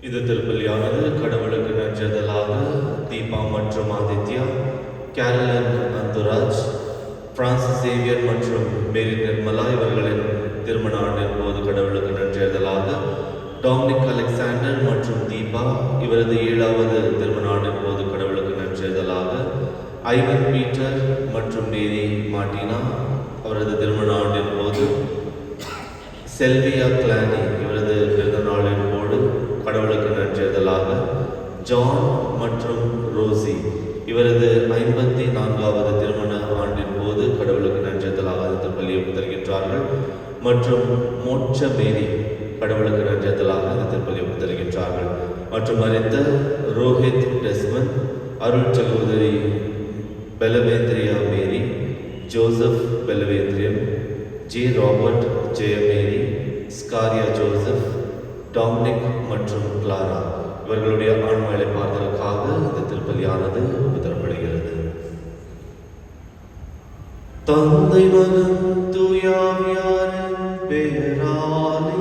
இது திருப்பலியானது கடவுளுக்கு நன்றதலாக தீபா மற்றும் ஆதித்யா, கேரளன் அந்துராஜ், பிரான்சிஸ் சேவியர் மற்றும் மேரி நிர்மலா இவர்களின் திருமண ஆண்டின் போது கடவுளுக்கு நன்றதலாக டாமினிக் அலெக்சாண்டர் மற்றும் தீபா இவரது 7வது திருமண ஆண்டின் போது கடவுளுக்கு நன்றதலாக ஐவன் பீட்டர் மற்றும் மேரி மார்டினா அவரது திருமண ஆண்டின் போது செல்வியா கிளானி இவரது பிறந்த நாளின் போது கடவுளுக்கு நன்றதலாக ஜான் மற்றும் ரோசி இவரது 54வது திருமண ஆண்டின் போது கடவுளுக்கு நன்றதலாக திருப்பலியை தருகின்றார்கள். மற்றும் மோட்ச மேரி கடவுளுக்கு நன்றதலாக திருப்பலியை தருகின்றார்கள். மற்றும் மறைந்த ரோஹித் டெஸ்மன், அருள் சகோதரி பெலவேந்திரியா மேரி, ஜோசப் பெலவேந்திரியன், J Robert Jayamary, Skaria Joseph, Dominic மற்றும் கிளாரா இவர்களுடைய ஆன்ம இளைப்பாறுதலுக்காக இந்த திருப்பலியானது உத்தரப்படுகிறது. தந்தை மகன் தூயாவியாரின் பெயராலே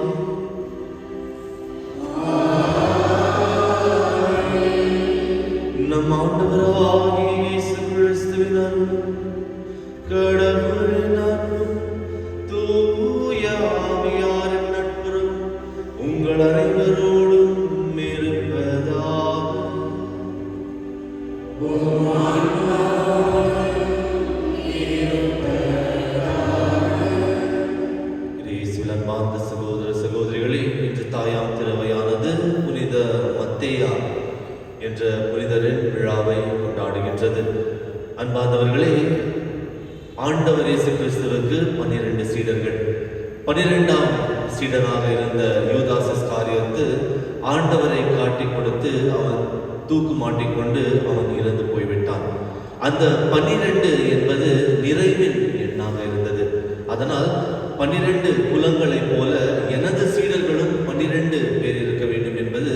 நம் ஆண்டவராகிய இயேசு கிறிஸ்துவின் அன்பும் கடவுளின் அன்பும் தூய ஆவியாரின் நட்புறவும் உங்கள் அனைவரோடும் இருப்பதாக. இயேசுவில் அன்பார்ந்த சகோதர சகோதரிகளே, இன்று தாயாம் திருவையானது புனித மத்தேயா என்ற புனிதரின் விழாவை கொண்டாடுகின்றது. அன்பார்ந்தவர்களே, ஆண்டவர் இயேசு கிறிஸ்துவுக்கு 12 சீடர்கள். 12ஆம் சீடனாக இருந்த யூதாஸ் இஸ்காரியோத்து ஆண்டவரை காட்டி கொடுத்து அவன் தூக்கு மாட்டிக்கொண்டு அவன் இறந்து போய்விட்டான். அந்த 12 என்பது நிறைவின் எண்ணாக இருந்தது. அதனால் 12 குலங்களைப் போல எனது சீடர்களும் 12 பேர் இருக்க வேண்டும் என்பது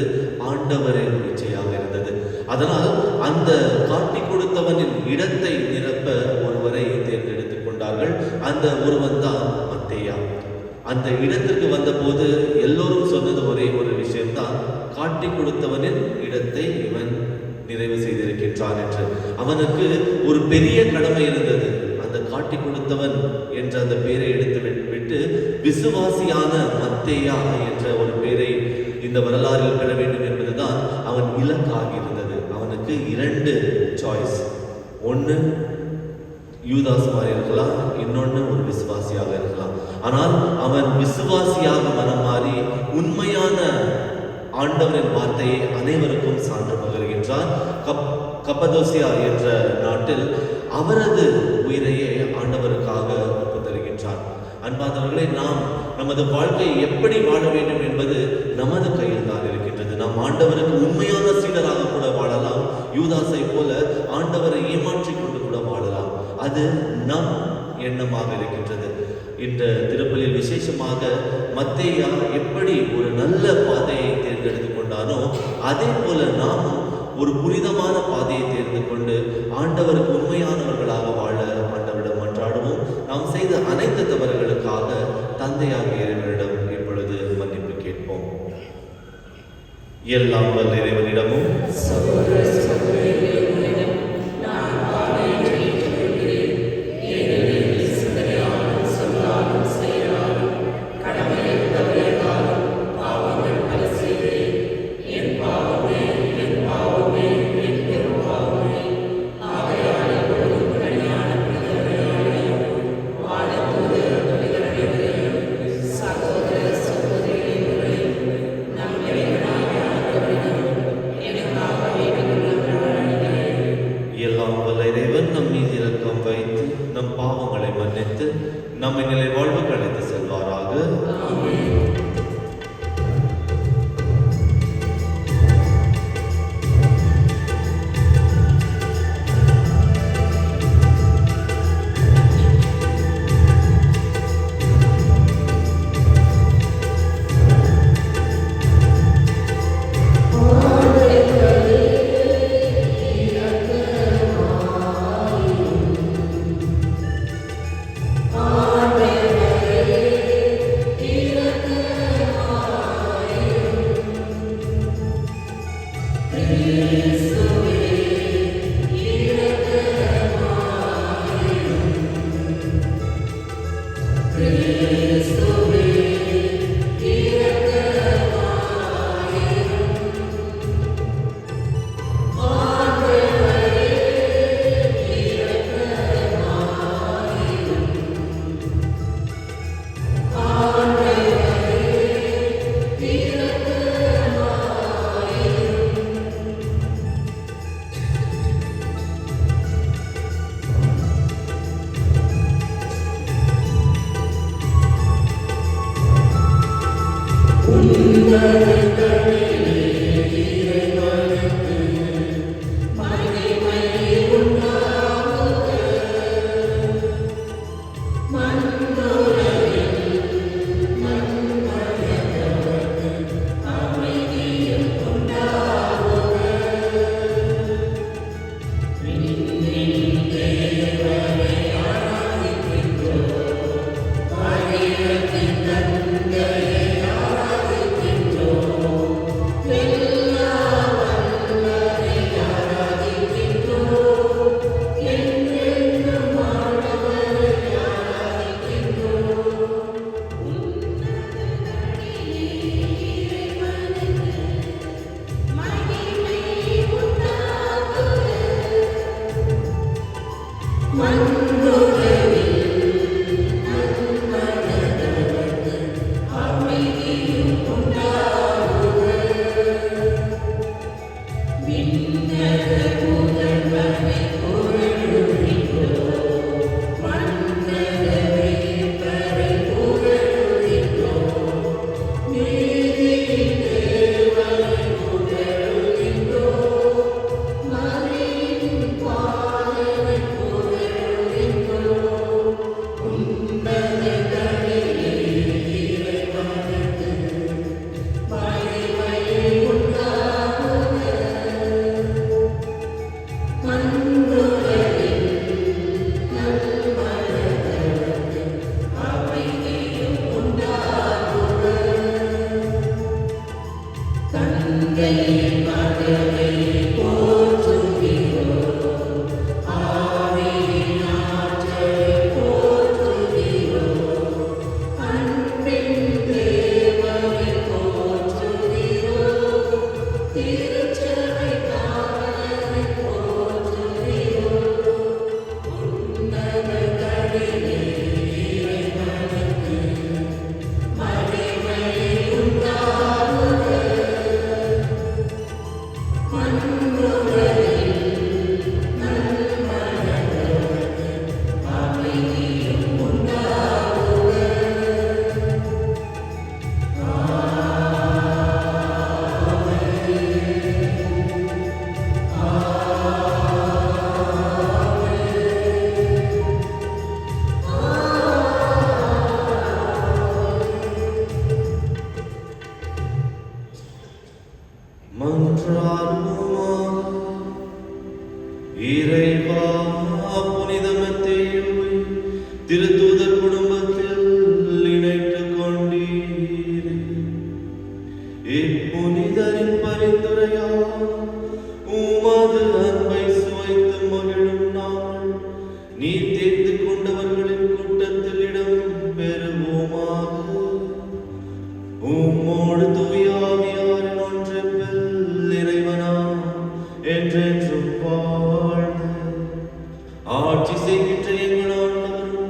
ஆண்டவரின் இச்சையாக இருந்தது. அதனால் அந்த காட்டி கொடுத்தவனின் இடத்தை நிரப்ப ஒருவரை தேர்ந்தெடுத்துக் கொண்டார்கள். அந்த ஒருவன் தான் மத்தேயா. அந்த இடத்திற்கு வந்தபோது எல்லோரும் சொன்னது ஒரே ஒரு விஷயம்தான், காட்டி கொடுத்தவனின் இடத்தை இவன் நிறைவு செய்திருக்கின்றான் என்று. அவனுக்கு ஒரு பெரிய கடமை இருந்தது. அந்த காட்டி கொடுத்தவன் என்ற அந்த பெயரை எடுத்து விட்டு விசுவாசியான மத்தேயா என்ற ஒரு பெயரை இந்த வரலாறில் பெற வேண்டும் என்பதுதான் அவன் இலக்காக இருந்தது. அவனுக்கு 2 சாய்ஸ். ஒன்று யூதாஸ் மாதிரி இருக்கலாம், இன்னொன்று ஒரு விசுவாசியாக இருக்கலாம். ஆனால் அவன் விசுவாசியாக மனம் மாறி உண்மையான ஆண்டவரின் வார்த்தையை அனைவருக்கும் சான்று பகர்கின்றார். கப்பதோசியா என்ற நாட்டில் அவரது உயிரையே ஆண்டவருக்காக ஒப்புத்தருகின்றார். அன்பாதவர்களே, நாம் நமது வாழ்க்கையை எப்படி வாழ வேண்டும் என்பது நமது கையில் தான் இருக்கின்றது. நாம் ஆண்டவருக்கு உண்மையான சீடராக கூட வாழலாம். யூதாசை போல ஆண்டவரை ஏமாற்றிக் கொண்டு கூட வாழலாம். அது நம் எண்ணமாக இருக்கின்றது. இந்த திருப்பலியில் விசேஷமாக மத்தேயா எப்படி ஒரு நல்ல பாதையை தேர்ந்தெடுத்துக் கொண்டானோ அதே போல நாமும் ஒரு புனிதமான பாதையை தேர்ந்து கொண்டு ஆண்டவருக்கு உண்மையானவர்களாக வாழ ஆண்டவரிடம் மன்றாடுவோம். நாம் செய்த அனைத்து தவறுகளுக்காக தந்தையாகிய இறைவனிடம் இப்பொழுது மன்னிப்பு கேட்போம். எல்லாம் வல்ல இறைவனிடமும் நம்மை நிலை வாழ்வுக்கு அழைத்து செல்வாராக. மன்றாடுவோம். இறைவா, புனித மத்தேயுவை திருத்தூதர் குடும்பத்தில் இணைத்துக் கொண்டீரே. இப்புனிதரின் பரிந்துரையால் உமது அன்பை சுவைத்து மகிழும் நாள் நீர் தேர்ந்து கொண்டவர்களின் கூட்டத்தில் இடம் பெறுவோமாக. உம்மோடு தூய ஆவியாரின் ஒன்றிப்பில் இறைவனா என்றென்றும் வாழ்ந்து ஆட்சி செய்கின்ற எங்கள் ஆண்டவரும்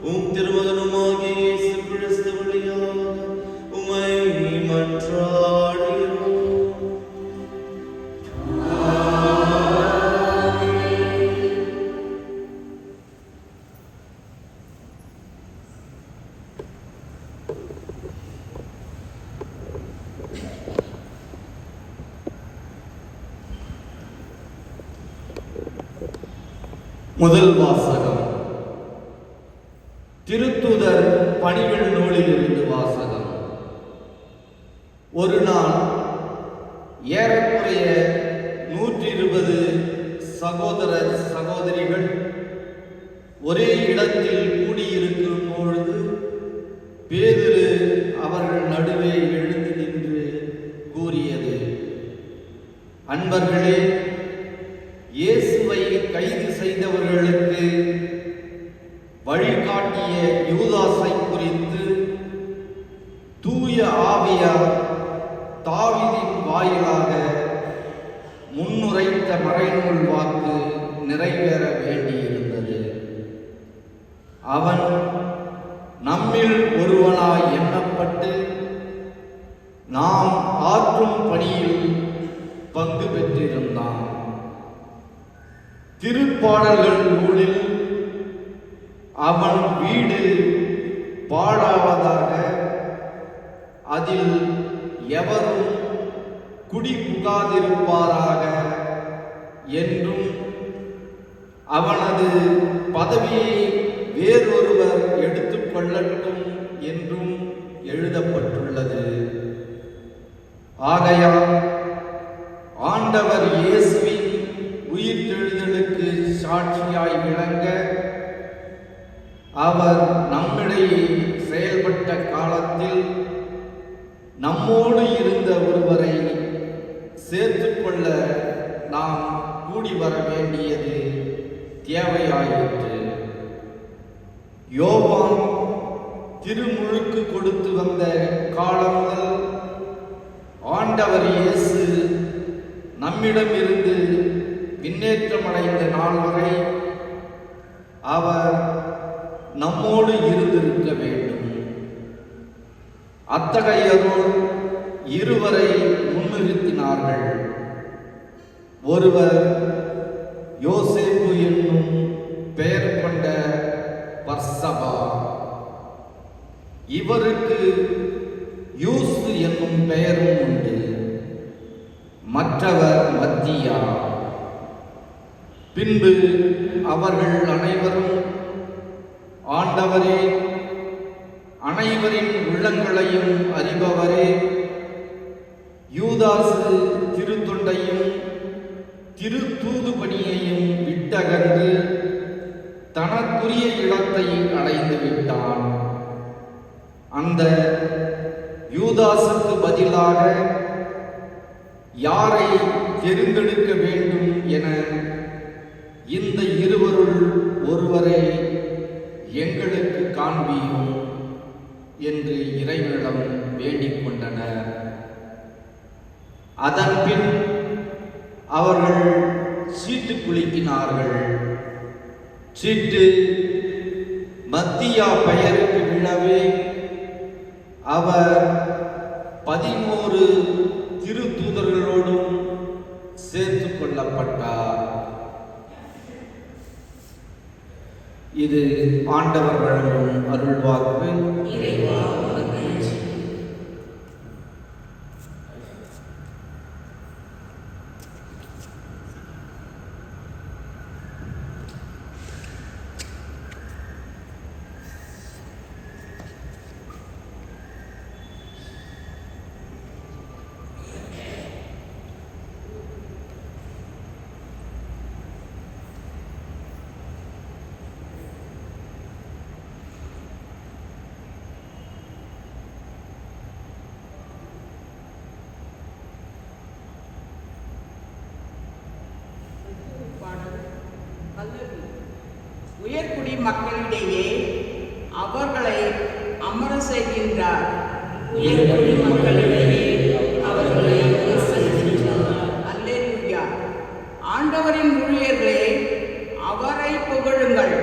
உம் திருமகனுமாகிய இயேசு கிறிஸ்து வழியாக உம்மை மன்றாடுகிறோம். முதல் வாசகம் திருத்தூதர் பணிகள் நூலிலிருந்து வாசகம். ஒரு நாள் ஏறக்குறைய 120 சகோதர சகோதரிகள் ஒரே இடத்தில் கூடியிருக்கும் பொழுது பேதுரு அவர்கள் நடுவே எழுந்து நின்று கூறியது, அன்பர்களே, இயேசுவை கைது செய்தவர்களுக்கு வழிகாட்டிய யூதாசை குறித்து தூய ஆவியார் தாவீதின் வாயிலாக முன்னுரைத்த மறைநூல் வாக்கு நிறைவேற வேண்டியிருந்தது. அவன் நம்மில் ஒருவனாய் எண்ணப்பட்டு நாம் ஆற்றும் பணியில் பங்கு பெற்றிருந்தான். திருப்பாடல்கள் நூலில் அவன் வீடு பாழாவதாக, அதில் எவரும் குடிபுகாதிருப்பாராக என்றும் அவனது பதவியை வேறொருவர் எடுத்துக்கொள்ளட்டும் என்றும் எழுதப்பட்டுள்ளது. ஆகையால் ஆண்டவர் இயேசுவின் உயிர்த்தெழுதலுக்கு சாட்சியாய் விளங்க அவர் நம்மிடையே செயல்பட்ட காலத்தில் நம்மோடு இருந்த ஒருவரை சேர்த்துக்கொள்ள நாம் கூடி வர வேண்டியது தேவையாயிற்று. யோவான் திருமுழுக்கு கொடுத்து வந்த காலம் முதல் ஆண்டவர் இயேசு நம்மிடமிருந்து விண்ணேற்றமடைந்த நாள் வரை அவர் நம்மோடு இருந்திருக்க வேண்டும். அத்தகையோர் இருவரை முன்னிறுத்தினார்கள். ஒருவர் யோசேப்பு என்னும் பெயர் கொண்ட பர்சபா, இவருக்கு யூசு என்னும் பெயரும் உண்டு. மற்றவர் மத்தியா. பின்பு அவர்கள் அனைவரும், ஆண்டவரே, அனைவரின் உள்ளங்களையும் அறிபவரே, யூதாசு திருத்தொண்டையும் திருத்தூது பணியையும் விட்டகன்று தனக்குரிய இடத்தை அடைந்து விட்டான். அந்த யூதாசுக்கு பதிலாக யாரை தெரிந்தெடுக்க வேண்டும் என இந்த இருவருள் ஒருவரை எங்களுக்கு காண்பியும் என்று இறைவனிடம் வேண்டிக் கொண்டனர். அதன்பின் அவர்கள் சீட்டு குலுக்கினார்கள். சீட்டு மத்தியா பெயருக்கு விழவே அவர் 11 திருத்தூதர்களோடும் சேர்த்துக் கொள்ளப்பட்டார். இது ஆண்டவர் வழங்கும் அருள்வாக்கு. மக்களிடையே அவர்களை அமர செய்கின்றார். அல்லேலூயா. ஆண்டவரின் ஊழியர்களே, அவரை புகழுங்கள்,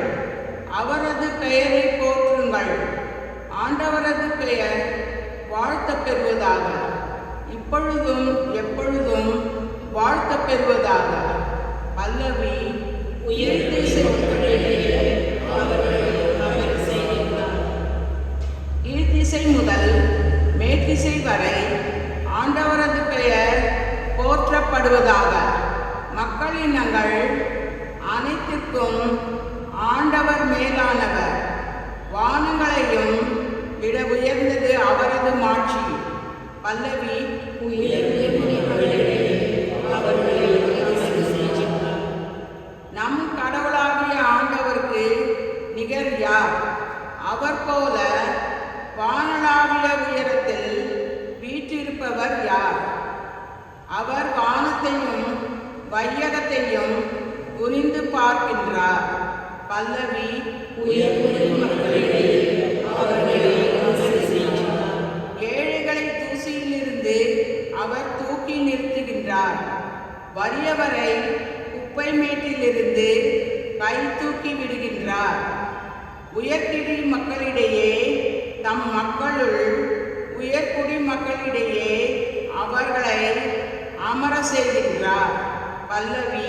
அவரது பெயரை போற்றுங்கள். ஆண்டவரது பெயர் வாழ்த்தப் பெறுவதாக, இப்பொழுதும் எப்பொழுதும் வாழ்த்தப் பெறுவதாக. பல்லவி. கீழ்த்திசை முதல் மேற்திசை வரை ஆண்டவரது பெயர் போற்றப்படுவதாக. மக்களினங்கள் அனைத்திற்கும் ஆண்டவர் மேலானவர். வானங்களையும் விட உயர்ந்தது அவரது மாட்சி. பல்லவி. நம் கடவுளாகிய ஆண்டவருக்கு நிகர் யார்? அவர் போல வானளாவிய உயரத்தில் வீற்றிருப்பவர் யார்? அவர் வானத்தையும் வையகத்தையும் புரிந்து பார்க்கின்றார். பல்லவி. ஏழைகளை தூசியிலிருந்து அவர் தூக்கி நிறுத்துகின்றார். வறியவரை குப்பை மேட்டிலிருந்து கை தூக்கி விடுகின்றார். உயர்குடி மக்களிடையே தம் மக்களுள் உயர்குடி மக்களிடையே அவர்களை அமர செய்கின்றார். பல்லவி.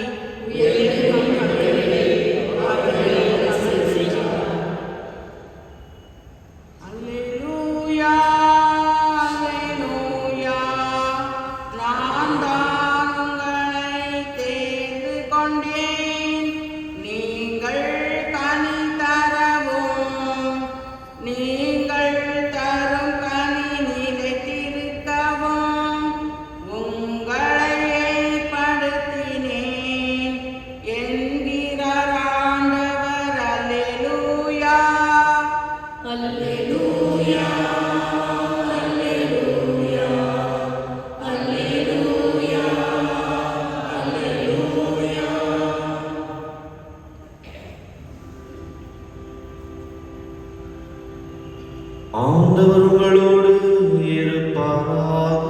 அல்லேலூயா, அல்லேலூயா. நான் தான் உங்களை தேர்ந்து கொண்டேன், நீங்கள் கனி தரவும், நீங்கள் தரும் கனி நிலைத்திருக்கவும் உங்களை ஏற்படுத்தினேன் என்கிறார் ஆண்டவர். அல்லேலூயா, அல்லேலூயா, அல்லேலூயா, அல்லேலூயா, அல்லேலூயா. ஆண்டவர் உங்களோடு இருப்பாராக.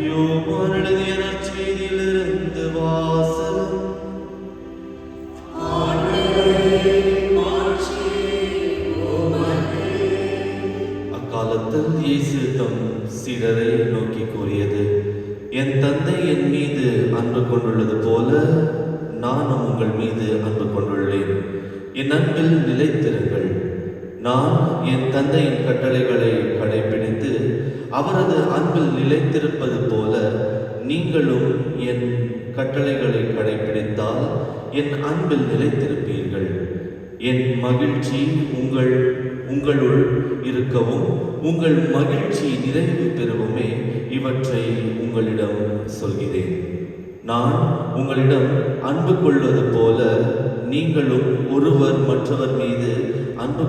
யோவான் எழுதிய நற்செய்தியிலிருந்து வாசகம். அக்காலத்தில் இயேசு தம் சீடரை நோக்கி கூறியது, என் தந்தை என் மீது அன்பு கொண்டுள்ளது போல நானும் உங்கள் மீது அன்பு கொண்டுள்ளேன். என் அன்பில் நிலைத்திருங்கள். நான் என் தந்தையின் கட்டளைகளை கடைபிடித்து அவரது அன்பில் நிலைத்திருப்பது போல நீங்களும் என் கட்டளைகளை கடைபிடித்தால் என் அன்பில் நிலைத்திருப்பீர்கள். என் மகிழ்ச்சி உங்களுள் இருக்கவும் உங்கள் மகிழ்ச்சி நிறைவு பெறவுமே இவற்றை உங்களிடம் சொல்கிறேன். நான் உங்களிடம் அன்பு கொள்வது போல நீங்களும் ஒருவர் மற்றவர் மீது அன்பு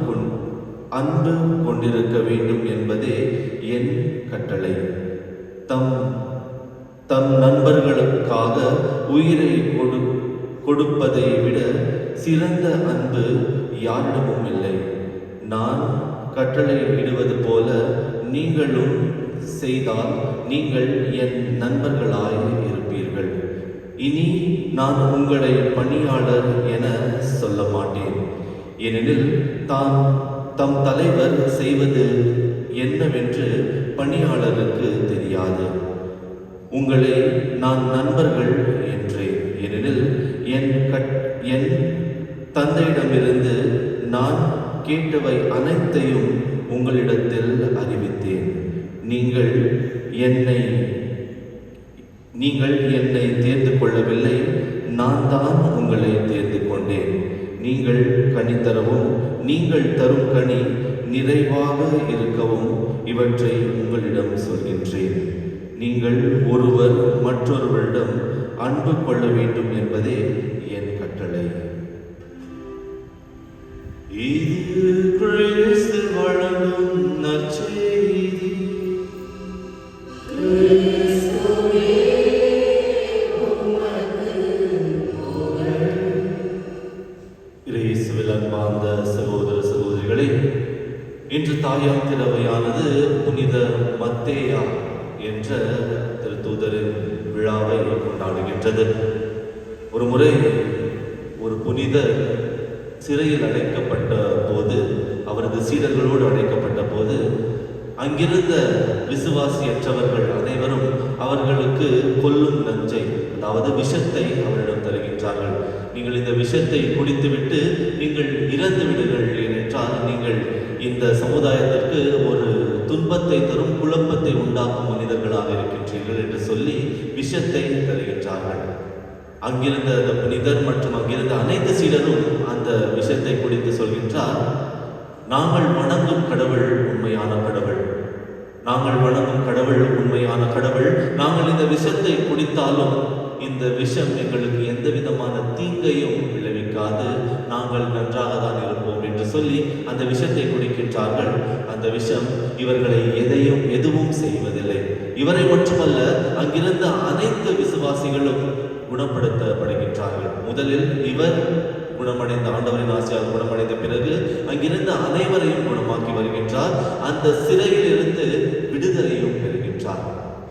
கொண்டிருக்க வேண்டும் என்பதே என் கட்டளை. தம் நண்பர்களுக்காக உயிரை கொடுப்பதை விட சிறந்த அன்பு யாரிடமும் இல்லை. நான் கட்டளை இடுவது போல நீங்களும் செய்தால் நீங்கள் என் நண்பர்களாய் இருப்பீர்கள். இனி நான் உங்களை பணியாளர் என சொல்ல மாட்டேன், ஏனெனில் தம் தலைவர் செய்வது என்னவென்று பணியாளருக்கு தெரியாது. உங்களை நான் நண்பர்கள் என்றேன், ஏனெனில் என் தந்தையிடமிருந்து நான் கேட்டவை அனைத்தையும் உங்களிடத்தில் அறிவித்தேன். நீங்கள் என்னை தேர்ந்து கொள்ளவில்லை, நான் தான் உங்களை தேர்ந்து கொண்டேன். நீங்கள் கனி தரவும் நீங்கள் தரும் கனி நிறைவாக இருக்கவும் இவற்றை உங்களிடம் சொல்கின்றேன். நீங்கள் ஒருவர் மற்றொருவரிடம் அன்பு கொள்ள வேண்டும் என்பதே என் கட்டளை. இது கிறிஸ்து வழங்கும் நற்செய்தி. சகோதரிகளே, இன்று தாயாம் திரவையானது புனித மத்தேயா என்ற திருத்தூதரின் விழாவை கொண்டாடுகின்றது. ஒரு முறை ஒரு புனிதர் சிறையில் அடைக்கப்பட்ட போது, அவரது சீடர்களோடு அடைக்கப்பட்ட போது, அங்கிருந்த விசுவாசியற்றவர்கள் அனைவரும் அவர்களுக்கு கொல்லும் நஞ்சை, அதாவது விஷத்தை அவரிடம் தருகின்றார்கள். நீங்கள் இந்த விஷத்தை குடித்துவிட்டு நீங்கள் இறந்து விடுங்கள், ஏனென்றால் நீங்கள் இந்த சமுதாயத்திற்கு ஒரு துன்பத்தை தரும், குழப்பத்தை உண்டாக்கும் மனிதர்களாக இருக்கின்றீர்கள் என்று சொல்லி விஷத்தை தருகின்றார்கள். அங்கிருந்த அந்த புனிதர் மற்றும் அங்கிருந்த அனைத்து சீடரும் அந்த விஷத்தை குடித்து சொல்கின்றார், நாங்கள் வணங்கும் கடவுள் உண்மையான கடவுள், நாங்கள் வணங்கும் கடவுள் உண்மையான கடவுள். நாங்கள் இந்த விஷத்தை குடித்தாலும் இந்த விஷம் எங்களுக்கு எந்த விதமான தீங்கையும் விளைவிக்காது, நாங்கள் நன்றாக தான் இருப்போம் என்று சொல்லி அந்த விஷத்தை குடிக்கின்றார்கள். அந்த விஷம் இவர்களை எதுவும் செய்வதில்லை. இவரை மட்டுமல்ல, அங்கிருந்த அனைத்து விசுவாசிகளும் குணப்படுத்தப்படுகின்றார்கள். முதலில் இவர் குணமடைந்த, ஆண்டவரின் ஆசையால் குணமடைந்த பிறகு அங்கிருந்த அனைவரையும் குணமாக்கி வருகின்றார். அந்த சிறையில் இருந்து விடுதலையும் பெறுகின்றார்.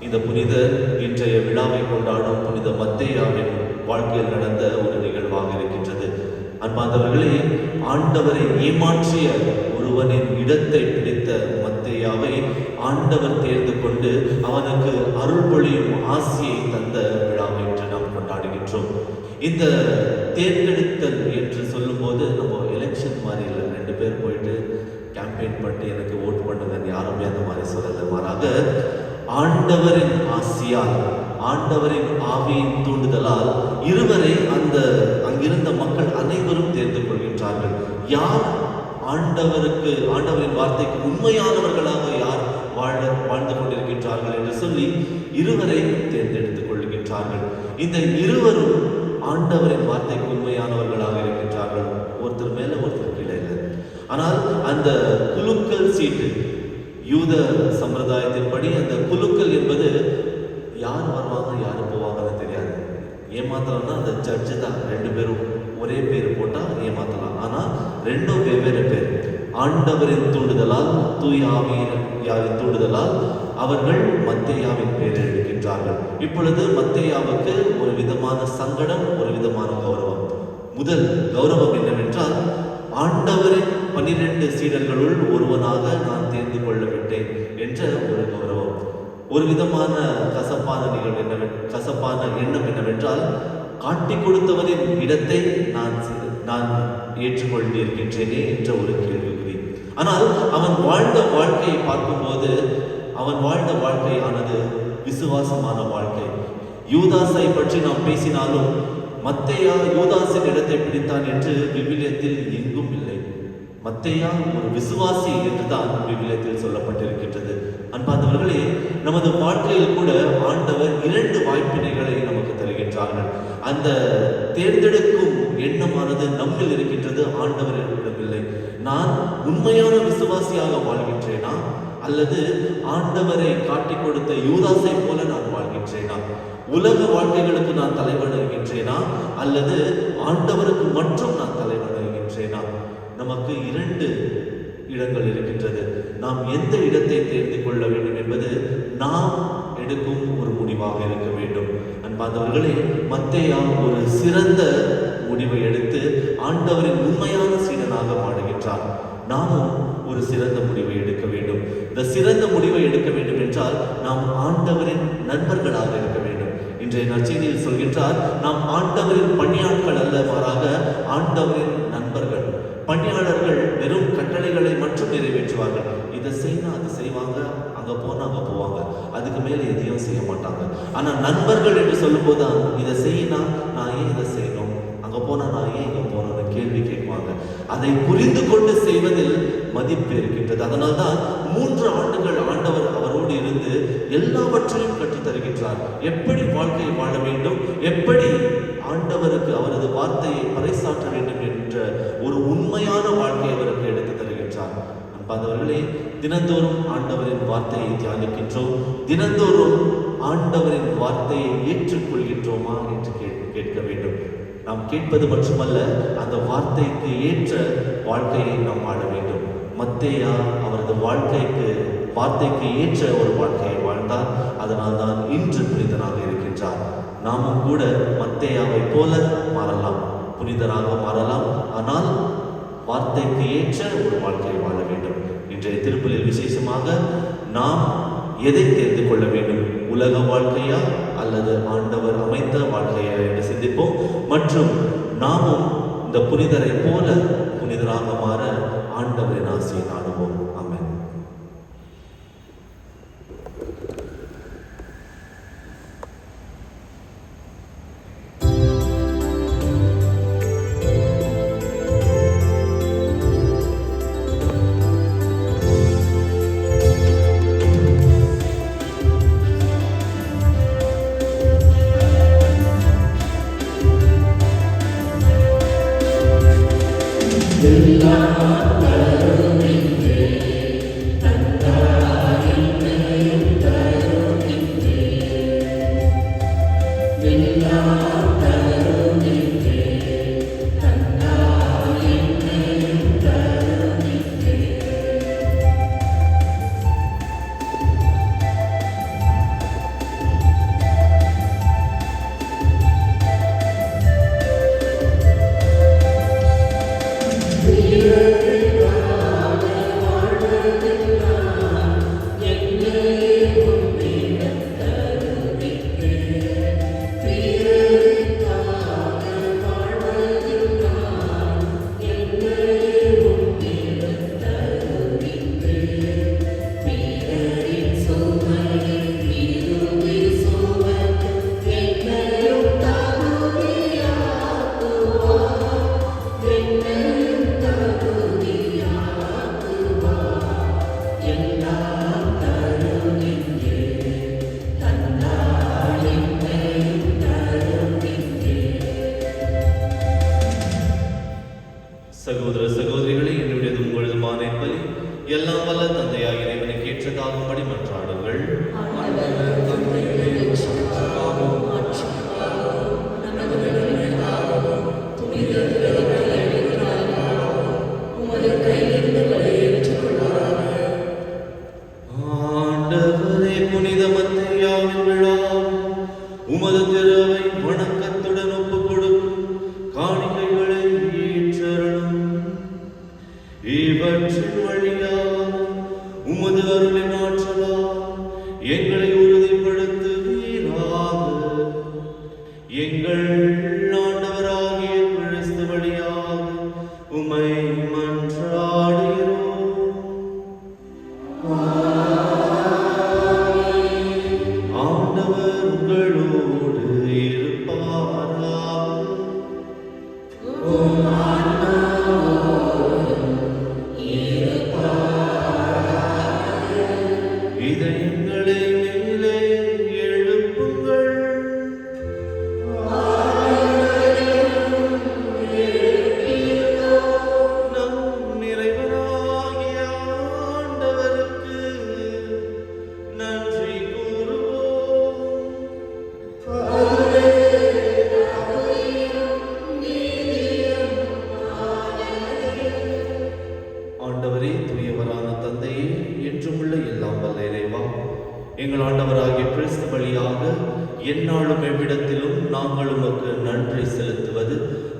இந்த புனிதர் இன்றைய விழாவை கொண்டாடும் புனித மத்தேயாவின் வாழ்க்கையில் நடந்த ஒரு நிகழ்வாக இருக்கின்றது. அன்பார்ந்தவர்களே, ஆண்டவரை ஏமாற்றிய ஒருவனின் இடத்தை பிடித்த மத்தேயாவை ஆண்டவர் தேர்ந்து கொண்டு அவனுக்கு அருள் பொழியும் ஆசியை தந்த விழாவை இன்று நாம் கொண்டாடுகின்றோம். இந்த தேர்ந்தெடுத்தல் என்று சொல்லும்போது நம்ம எலெக்ஷன் மாதிரி இல்லை, 2 பேர் போயிட்டு கேம்பெயின் பண்ணிட்டு எனக்கு ஓட் பண்ணுங்க யாருமே அந்த மாதிரி சொல்லலை. மாறாக ஆண்டவரின் ஆசியால், ஆண்டவரின் ஆவியின் தூண்டுதலால் இருவரை அங்கிருந்த மக்கள் அனைவரும் தேர்ந்து கொள்கின்றார்கள். யார் ஆண்டவரின் வார்த்தைக்கு உண்மையானவர்களாக யார் வாழ்ந்து கொண்டிருக்கின்றார்கள் என்று சொல்லி இருவரை தேர்ந்தெடுத்துக் கொள்கின்றார்கள். இந்த இருவரும் ஆண்டவரின் வார்த்தைக்கு உண்மையானவர்களாக இருக்கின்றார்கள். ஒருத்தர் மேல ஒருத்தர் கீழே இல்லை. ஆனால் அந்த குலுக்கல் சீட்டு, யூத சம்பிரதாயத்தின்படி அந்த குலுக்கல் என்பது யார் வருவாங்க யார் போவாங்கன்னு தெரியாது. ஏமாத்தலாம்னா அந்த ஜட்ஜு தான், 2 பேரும் ஒரே பேர் போட்டா ஏமாத்தலாம். ஆனா 2 வெவ்வேறு பேர். ஆண்டவரின் தூண்டுதலால், தூய ஆவியின் தூண்டுதலால் அவர்கள் மத்தேயாவின் பேரை எடுக்கின்றார்கள். இப்பொழுது மத்தேயாவுக்கு ஒரு விதமான சங்கடம், ஒரு விதமான கௌரவம். முதல் கௌரவம் என்னவென்றால், ஆண்டவரின் 12 சீடர்களுள் ஒருவனாக நான் தேர்ந்து கொள்ளப்பட்டேன் என்ற ஒரு கௌரவம். ஒரு விதமான கசப்பான எண்ணம் என்னவென்றால், காட்டி கொடுத்தவரின் இடத்தை நான் ஏற்றுக்கொண்டிருக்கின்றேனே என்ற ஒரு கேள்விக்குறி. ஆனால் அவன் வாழ்ந்த வாழ்க்கையை பார்க்கும்போது, அவன் வாழ்ந்த வாழ்க்கையானது விசுவாசமான வாழ்க்கை. யூதாசை பற்றி நாம் பேசினாலும் மத்தேயா யூதாசின் இடத்தை பிடித்தான் என்று விவிலியத்தில் எங்கும் இல்லை. மத்தேயா ஒரு விசுவாசி என்றுதான் விவிலியத்தில் சொல்லப்பட்டிருக்கின்றது. அன்பார்ந்தவர்களே, நமது வாழ்க்கையில் கூட ஆண்டவர் 2 வாய்ப்பினைகளை நமக்கு தருகின்றார்கள். அந்த தேர்ந்தெடுக்கும் எண்ணமானது நம்மில் இருக்கின்றது, ஆண்டவரிடமில்லை. நான் உண்மையான விசுவாசியாக வாழ்கின்றேனா, அல்லது ஆண்டவரை காட்டி கொடுத்த யூதாசை போல நான் வாழ்கின்றேனா? உலக வாழ்க்கைகளுக்கு நான் தலைவணங்குகின்றேனா, அல்லது ஆண்டவருக்கு மட்டும் நான் தலைவணங்குகின்றேனா? நமக்கு 2 இடங்கள் இருக்கின்றது. நாம் எந்த இடத்தை தேர்ந்து கொள்ள வேண்டும் என்பது நாம் எடுக்கும் ஒரு முடிவாக இருக்க வேண்டும். அன்பார்ந்தவர்களே, மத்தேயா ஒரு சிறந்த முடிவை எடுத்து ஆண்டவரின் உண்மையான சீடனாக மாறுகின்றார். நாமும் ஒரு சிறந்த முடிவை எடுக்க வேண்டும். இந்த சிறந்த முடிவை எடுக்க வேண்டும் என்றால் நாம் ஆண்டவரின் நண்பர்களாக இருக்க வேண்டும். இன்றைய நற்செய்தியில் சொல்கின்றார், நாம் ஆண்டவரின் பணியாட்கள் அல்ல, மாறாக ஆண்டவரின் நண்பர்கள். பணியாளர்கள் வெறும் கட்டளைகளை மட்டும் நிறைவேற்றுவார்கள். இதை செய்யணும், அது செய்வாங்க, அங்க போனா அங்க போவாங்க, அதுக்கு மேல எதையும் செய்ய மாட்டாங்க. ஆனா நண்பர்கள் என்று சொல்லும் போது, இதை செய்யணும், நான் ஏன் இதை செய்யணும், அங்க போனா நான் ஏன் இங்க போனோம்னு கேள்வி கேட்பாங்க. அதை புரிந்து கொண்டு செய்வதில் மதிப்பு இருக்கின்றது. அதனால்தான் 3 ஆண்டுகள் ஆண்டவர் அவரோடு இருந்து எல்லாவற்றையும் கற்றுத் தருகின்றார். எப்படி வாழ்க்கையை வாழ வேண்டும், எப்படி ஆண்டவருக்கு அவரது வார்த்தையை பறைசாற்ற வேண்டும் என்ற ஒரு உண்மையான வாழ்க்கையை அவருக்கு எடுத்து தருகின்றார். அன்பார்ந்தவர்களே, தினந்தோறும் ஆண்டவரின் வார்த்தையை தியானிக்கின்றோம். தினந்தோறும் ஆண்டவரின் வார்த்தையை ஏற்றுக்கொள்கின்றோமா என்று கேட்க வேண்டும். நாம் கேட்பது மட்டுமல்ல, அந்த வார்த்தைக்கு ஏற்ற வாழ்க்கையை நாம் வாழ வேண்டும். மத்தேயா அவரது வார்த்தைக்கு ஏற்ற ஒரு வாழ்க்கையை வாழ்ந்தார். அதனால் தான் இன்று புனிதனாக இருக்கின்றார். நாமும் கூட மத்தேயாவை போல மாறலாம், புனிதராக மாறலாம். ஆனால் வார்த்தைக்கு ஏற்ற ஒரு வாழ்க்கையை வாழ வேண்டும். இன்றைய திருப்பலில் விசேஷமாக நாம் எதை தெரிந்து கொள்ள வேண்டும்? உலக வாழ்க்கையா அல்லது ஆண்டவர் அமைத்த வாழ்க்கையா என்று சிந்திப்போம். மற்றும் நாமும் இந்த புனிதரை போல புனிதராக மாற ஆண்டவரின் ஆசையை நாடுவோம். ஆமென். சகோதர சகோதரிகளே, என்னுடையது உங்களதுமான பலி எல்லாம் வல்ல தந்தையாகிய இறைவனுக்கு ஏற்றதாகும்படி மன்றாடுங்கள். ஆண்டவரே, புனித மத்தேயாவின் விழா உமது திருவை வணக்கத்துடன் ஒப்புக் கொடுக்கும் காணிக்கைகளை ஏற்றருளும். இவற்றின் வழியாக உமது அருளின் ஆற்றலால் எங்களை உறுதிப்படுத்துவீராக. எங்கள் ஆண்டவராகிய கிறிஸ்து வழியாக உம்மை மன்றாடுகிறோம். ஆண்டவர் உங்களோடு இருப்பாராக. இதயங்களை மேலே எழுப்புங்கள். நம் இறைவனாகிய ஆண்டவருக்கு நன்றி கூறுவோம். ஆண்டவரே, தூயவரான தந்தையே, என்றுமுள்ள எல்லாம் வல்ல இறைவா, எங்கள் ஆண்டவராகிய கிறிஸ்து வழியாக எந்நாளும் எவ்விடத்திலும் நாங்கள் உமக்கு நன்றி செலுத்துவது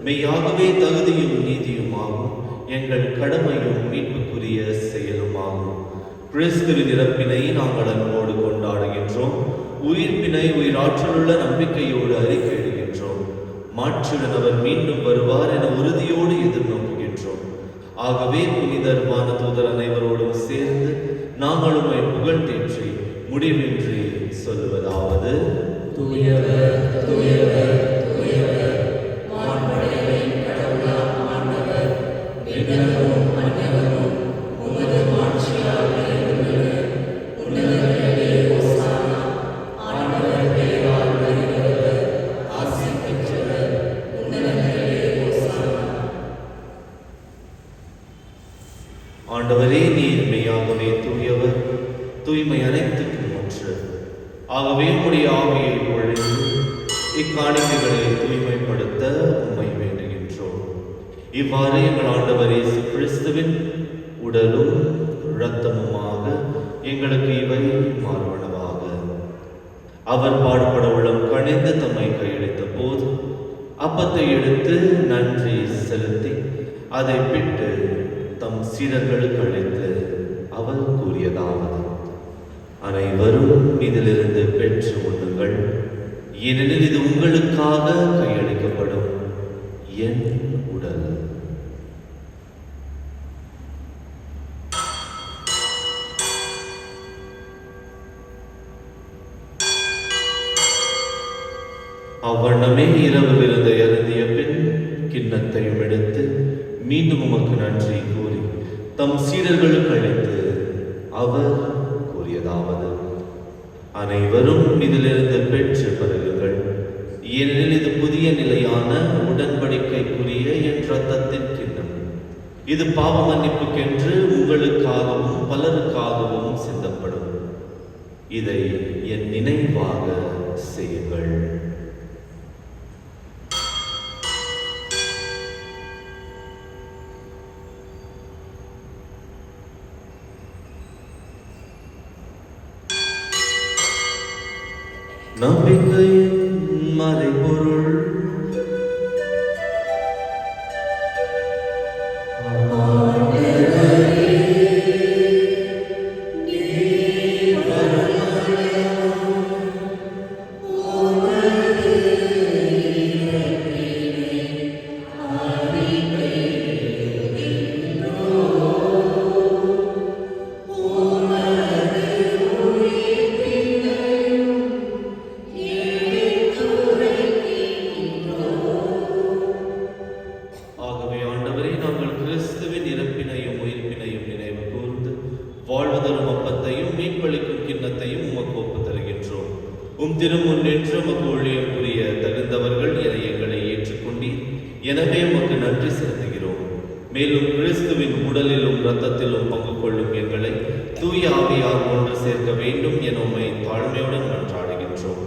மெய்யாகவே தகுதியும் நீதியுமாகும். எங்கள் கடமையும் மீட்புக்குரிய செயலுமாகும். கிறிஸ்துவின் இறப்பினை நாங்கள் அன்போடு கொண்டாடுகின்றோம். உயிர்ப்பினை உயிராற்றலுள்ள நம்பிக்கையோடு அறிக்கையிடுகின்றோம். மாற்றுடன் அவர் மீண்டும் வருவார் என உறுதியோடு எதிர்நோக்குகின்றோம். ஆகவே புனிதர் வானதூதர் அனைவரோடும் சேர்ந்து நாங்கள் உம்மை புகழ்ந்தேற்றி முடிவின்றி சொல்லுவதாவது: தூயவர், தூயவர், தூயவர், வான்படைகளின் கடவுளாம் ஆண்டவர், விண்ணகமும் மன்னகமும் உமது மாட்சியால் நிறைந்துள்ளன. உன்னதங்களிலே ஓசானா. ஆண்டவர் பெயரால் வருகிறவர் ஆசி பெற்றவர். உன்னதங்களிலே ஓசானா. ஆண்டவரே, நீர் மெய்யாகவே தூயவர், தூய்மை அனைத்துக்கும் ஒன்று. ஆகவே உம்முடைய ஆவியை பொழிந்து இக்காணிக்கைகளை தூய்மைப்படுத்த உம்மை வேண்டுகின்றோம். இவ்வாறு எங்கள் ஆண்டவர் இயேசு கிறிஸ்துவின் உடலும் இரத்தமுமாக எங்களுக்கு இவை மாறுவனவாக. அவர் பாடுபட உள்ளம் கணிந்து தம்மை கையளித்த போது அப்பத்தை எடுத்து நன்றி செலுத்தி அதை பிட்டு தம் சீடர்களுக்கு அளித்து அவர் கூறியதாவது: அனைவரும் இதிலிருந்து பெற்று உண்ணுங்கள், ஏனெனில் இது உங்களுக்காக கையளிக்கப்படும் என் உடல். அவ்வண்ணமே இரவு விருந்தை அருந்திய பின் கிண்ணத்தையும் எடுத்து மீண்டும் உமக்கு நன்றி கூறி தம் சீடர்களுக்கு அளித்து அவர் கூறியதாவது: அனைவரும் இதிலிருந்து பெற்று பருகுங்கள், ஏனெனில் இது புதிய நிலையான உடன்படிக்கைக்குரிய என் இரத்தத்தின் கிண்ணம். இது பாவ மன்னிப்புக்கென்று உங்களுக்காகவும் பலருக்காகவும் சிந்தப்படும். இதை என் நினைவாக செய்யுங்கள். நம்பிக்கையின் மறைபொருள். திருமுன் நின்று உமக்கு ஊழியம் புரிய தகுந்தவர்கள் என எங்களை ஏற்றுக்கொண்டீர். எனவே உமக்கு நன்றி செலுத்துகிறோம். மேலும் கிறிஸ்துவின் உடலிலும் இரத்தத்திலும் பங்கு கொள்ளும் எங்களை தூய ஆவியார் ஒன்று சேர்க்க வேண்டும் என உம்மை தாழ்மையுடன் மன்றாடுகின்றோம்.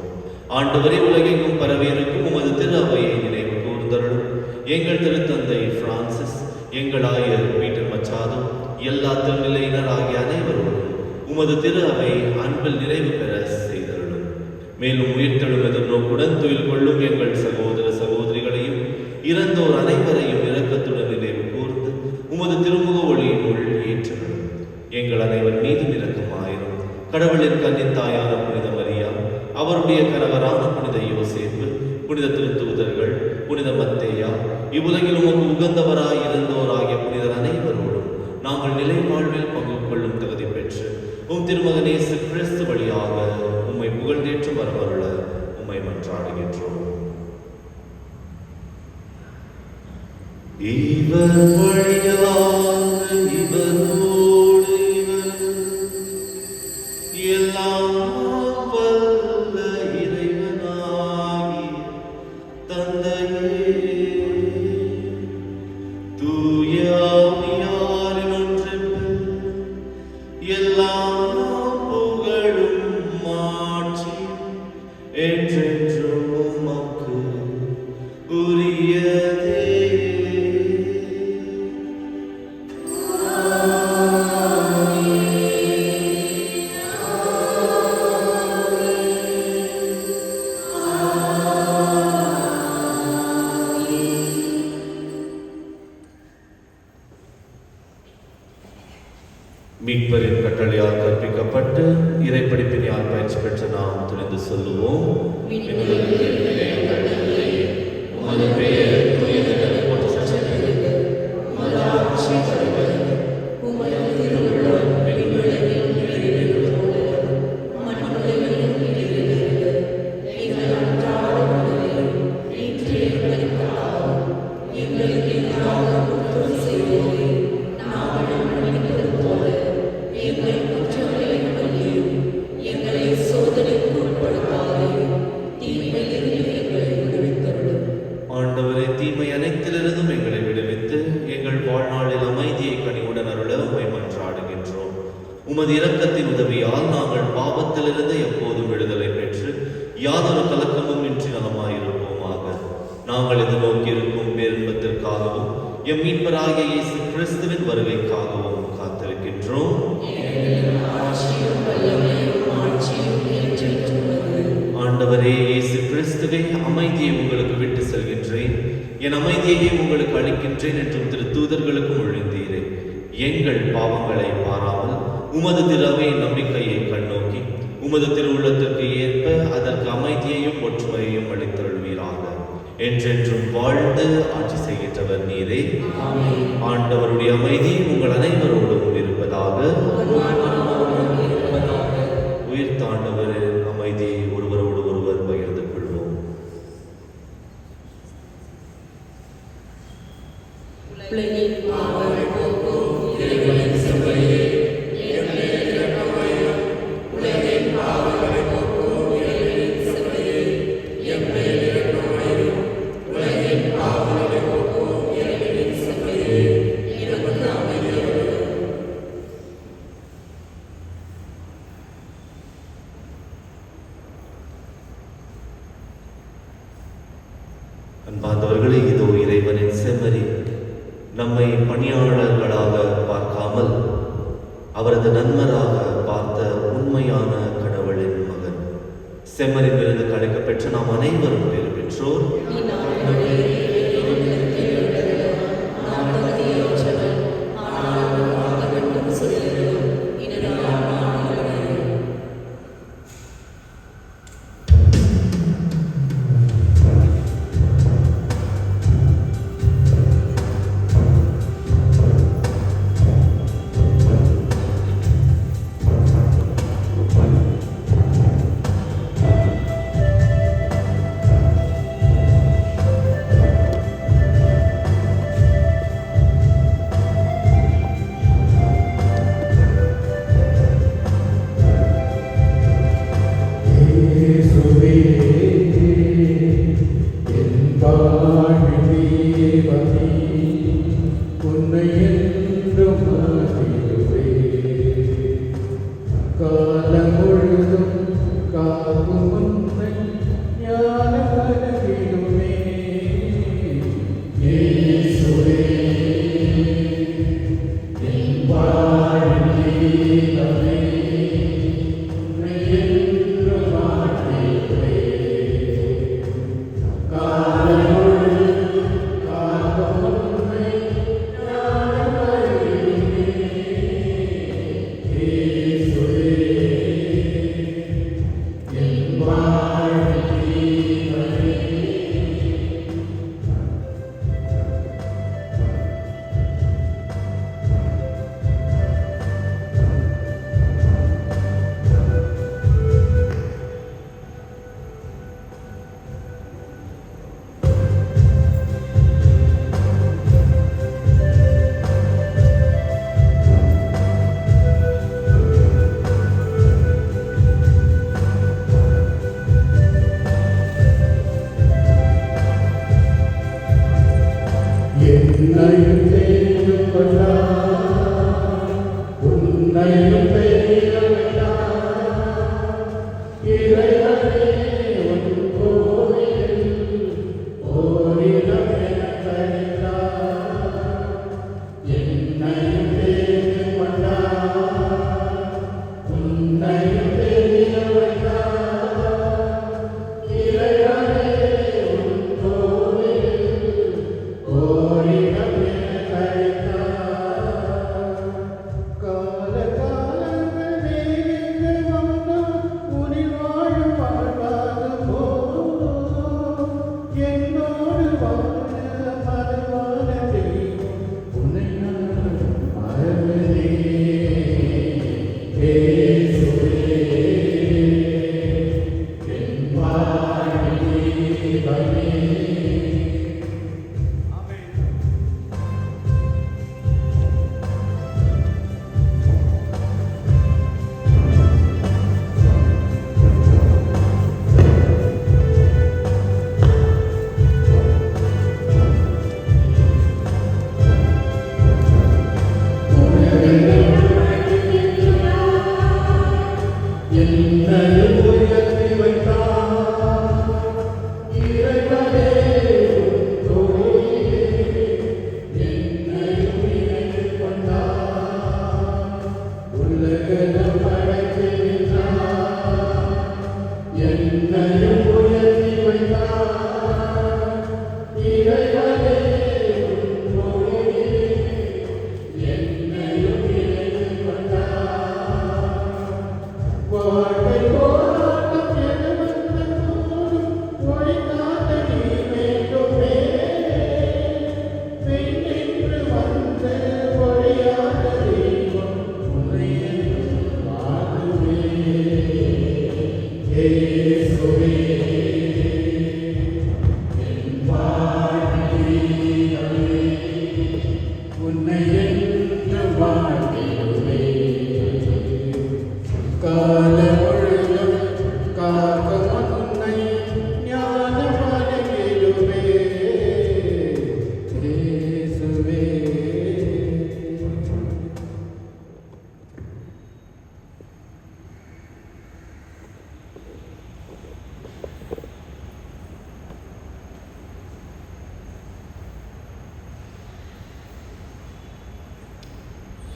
ஆண்டவரே, உலகெங்கும் பரவியிருக்கும் உமது திரு அவையை நினைவு கூர்ந்தருளும். எங்கள் திருத்தந்தை பிரான்சிஸ், எங்கள் ஆயர் பீட்டர் மச்சாதோ, எல்லா திருநிலையினர் ஆகிய அனைவரும் உமது திரு அவை அன்பில் நிறைவு பெற செய்தருளும். மேலும் உயிர்த்தெழும் எதிர்நோக்குடன் துயில் கொள்ளும் எங்கள் சகோதர சகோதரிகளையும் இறந்தோர் அனைவரையும் இரக்கத்துடன் நினைவு கூர்ந்து உமது திருமுக ஒளியினுள் ஏற்றலும். எங்கள் அனைவர் மீதும் இரக்கமாயிரும். கடவுளின் கன்னித்தாயான புனித மரியா, அவருடைய கணவரான புனித யோசேப்பு, புனித திருத்தூதர்கள், புனித மத்தேயா, இவ்வுலகில் உமக்கு உகந்தவராய் இருந்தோராகிய புனிதர் அனைவரோடும் நாங்கள் நிலை வாழ்வில் பங்கு கொள்ளும் தகுதி பெற்று உம் திருமகன் இயேசு கிறிஸ்து வழியாக உம்மை புகழ்ந்தேற்று வரவருள உம்மை மன்றாடுகின்றோம். இவர் வழியாக இவரோடு எல்லாம் வல்ல இறைவனாகி தந்தையே, தூய ஆவியாரின் ஒன்றிப்பில் எல்லா புகழும் மாட்சியும் என்றென்றும் உமக்கு உரியதே. மீட்பரின் கட்டளையால் கற்பிக்கப்பட்டு இறைப்படிப்பினால் பயிற்சி பெற்ற நாம் துணிந்து சொல்லுவோம்: ஆண்டவரே, தீமை அனைத்திலிருந்தும் எங்களை விடுவித்து எங்கள் வாழ்நாளில் அமைதியை கனிவுடன் அருள உம்மை மன்றாடுகின்றோம். உமது இரக்கத்தின் உதவியால் நாங்கள் பாவத்திலிருந்து எப்போதும் விடுதலை பெற்று யாதொரு கலக்கமும் இன்றி நலமாயிருப்போமாக. நாங்கள் எதிர்நோக்கி இருக்கும் பேரின்பத்திற்காகவும் எம் மீட்பராகிய இயேசு கிறிஸ்துவின் வருகைக்காகவும் காத்து கைவிட்டேன் என்றும் திரு தூதர்களுக்கும் ஒழிந்தீரே. எங்கள் பாவங்களை பாராமல் உமது திரவை நம்பிக்கையை கண்ணோக்கி உமது திருவுள்ளத்திற்கு ஏற்ப அதற்கு அமைதியையும் ஒற்றுமையையும் அளித்தருள்வீராக. என்றென்றும் வாழ்ந்து ஆட்சி செய்கின்றவர் நீரே. ஆண்டவருடைய அமைதி உங்கள் அனைவரோடும் இருப்பதாக. உயிர் தாண்டவரின் அமைதியை ஒருவரோடு ஒருவர் பகிர்ந்து கொள்வோம். உலகின் பாவங்கள் போக்கும் இறைவனின் செம்மறியே, என் மேல் இரக்கமாயிரும். உலகின் பாவங்கள் போக்கும் இறைவனின் செம்மறியே, என் மேல் இரக்கமாயிரும். உலகின் பாவங்கள் போக்கும் இறைவனின் செம்மறியே, எனக்கு அமைதி அருளும். அன்பார்ந்தவர்களே, இதோ இறைவனின் செம்மறி. நம்மை பணியாளர்களாக பார்க்காமல் அவரது நண்பராக பார்த்த உண்மையான கடவுளின் மகன். செம்மறின் விருது அழைக்கப் பெற்ற நாம் அனைவரும் பேறு பெற்றோர்.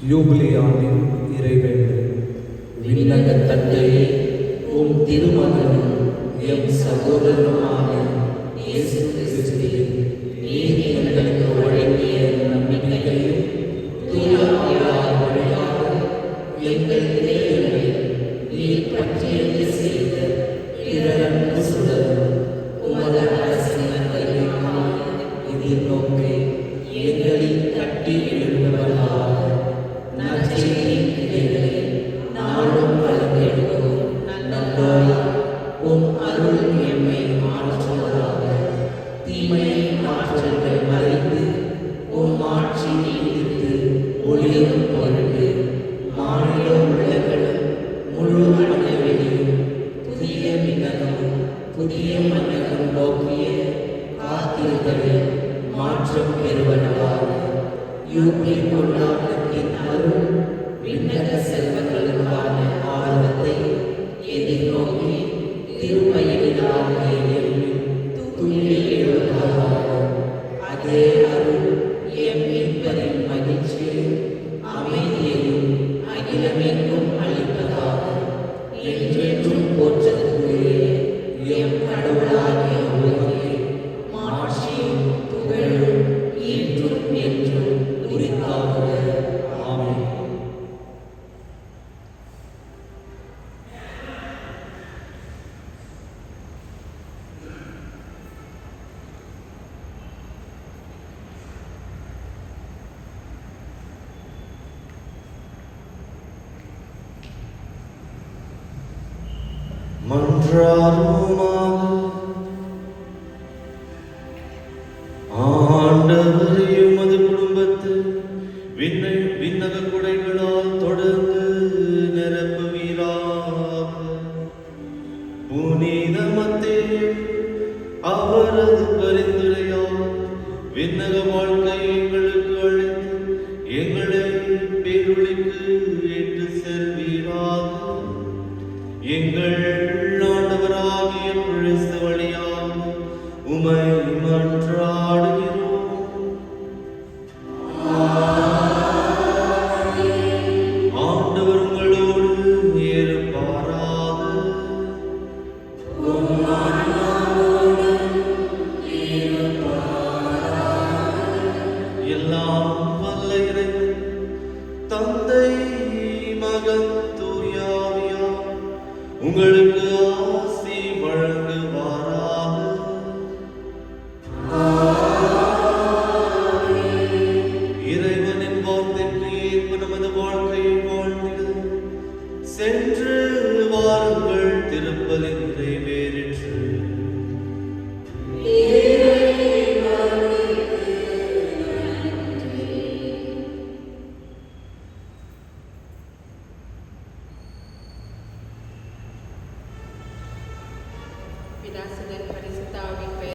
யூபிலி ஆண்டின் இறைவேண்டல். விண்ணக தந்தையே, உம் திருமகனும் எம் சகோதரனுமான இயேசு கிறிஸ்துவின் நீர் எங்களுக்கு வழங்கிய நம்பிக்கையும் தூய ஆவியார் வழியாக எங்கள் இதயங்களை நீர் பற்றியது செய்த பிறரன்பு சுடரும் உமது அரசின் வருகைக்காக எதிர்நோக்கி எங்களில் தட்டி எழுந்தவர்களாக நற்செய்தியின் விதைகளை நாளும் வளர்த்தெடுக்கவும் நன்றாய் உம் அருள் எம்மை மாற்றுவதாக. தீமையை மாற்றங்கள் மறைந்து உம் ஆட்சி நீடித்து ஒளிரும் பொருட்டு மாநில உள்ளங்களும் முழு மனிதவெளியும் புதிய விண்ணகமும் புதிய மன்னகம் நோக்கிய காத்திருத்தலை மாற்றம் பெறுவனவாக. யூபிலி கொண்டாட்டத்தின் அருள் விண்ணக செல்வங்களுக்கான ஆர்வத்தை எதிர்நோக்கி திருமயிலாகிய துள்ளி எழுவதாக. அதே அருள் எம் மீட்பரின் மகிழ்ச்சியும் அமைதியையும் அகிலமெங்கும் அளிப்பதாக. என்றென்றும் போற்றத்துக்குரிய எம் கடவுளாகிய உலகே மாட்சியும் புகழும் இன்றும் என்றும் உரித்தாக. ஆமென். மன்றாடுவோமாக. ஆண்டவரே, உமது குடும்பத்தை விண்ணக குடைகளால் தொடர்ந்து நிரப்புவீராக. புனித மத்தேயு அவரது பரிந்துரையால் விண்ணக வாழ்க்கை எங்களுக்கு அழைத்து எங்களை பேருளிக்கு ஏற்று செல்வீராக. எங்கள் ஆண்டவராகிய கிறிஸ்து வழியாக உமை மன்றாடுகிறோம். ஆண்டவர் உங்களோடு இருப்பாராக. எல்லாம் வல்ல இறைவன் தந்தை மகன் தூய ஆவியார் உங்களுக்கு ஆசி வழங்குவாராக. இறைவனின் வார்த்தைக்கு ஏற்ப நமது வாழ்க்கையை வாழ்ந்திட சென்று வாருங்கள். திருப்பலி நிறைவேறிற்று. பிதாசுதன்